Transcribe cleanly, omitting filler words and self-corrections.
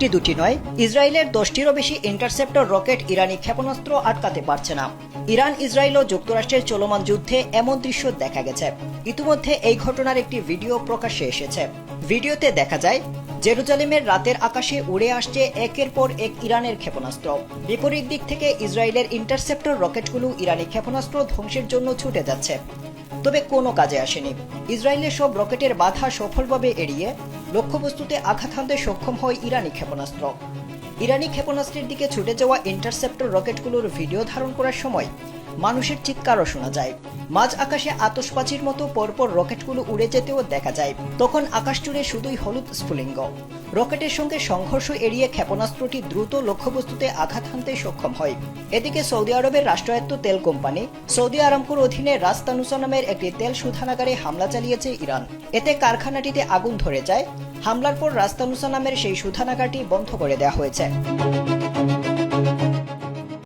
একটি দুটি নয়, ইসরায়েলের 10টিরও বেশি ইন্টারসেপ্টর রকেট ইরানি ক্ষেপণাস্ত্র আটকাতে পারছে না। ইরান, ইসরায়েল ও যুক্তরাষ্ট্রের চলমান যুদ্ধে এমন দৃশ্য দেখা গেছে। ইতিমধ্যে এই ঘটনার একটি ভিডিও প্রকাশ্যে এসেছে। ভিডিওতে দেখা যায় জেরুজালেমের রাতের আকাশে উড়ে আসছে একের পর এক ইরানের ক্ষেপণাস্ত্র। বিপরীত দিক থেকে ইসরায়েলের ইন্টারসেপ্টর রকেটগুলো ইরানি ক্ষেপণাস্ত্র ধ্বংসের জন্য ছুটে যাচ্ছে, তবে কোনো কাজে আসেনি। ইসরায়েলের সব রকেটের বাধা সফলভাবে এড়িয়ে লক্ষ্যবস্তুতে আঘাত হানতে সক্ষম হয় ইরানি ক্ষেপণাস্ত্র। ইরানি ক্ষেপণাস্ত্রের দিকে ছুটে যাওয়া ইন্টারসেপ্টর রকেটগুলোর ভিডিও ধারণ করার সময় মানুষের চিৎকারও শোনা যায়। মাঝ আকাশে আতশবাজির মতো পরপর রকেটগুলো উড়ে যেতেও দেখা যায়। তখন আকাশ জুড়ে শুধুই হলুদ স্ফুলিঙ্গ। রকেটের সঙ্গে সংঘর্ষ এড়িয়ে ক্ষেপণাস্ত্রটি দ্রুত লক্ষ্যবস্তুতে আঘাত হানতে সক্ষম হয়। এদিকে সৌদি আরবের রাষ্ট্রায়ত্ত তেল কোম্পানি সৌদি আরামকোর অধীনে রাস তানুসা নামের একটি তেল শোধনাগারে হামলা চালিয়েছে ইরান। এতে কারখানাটিতে আগুন ধরে যায়। হামলার পর রাস তানুসা নামের সেই শোধনাগারটি বন্ধ করে দেওয়া হয়েছে।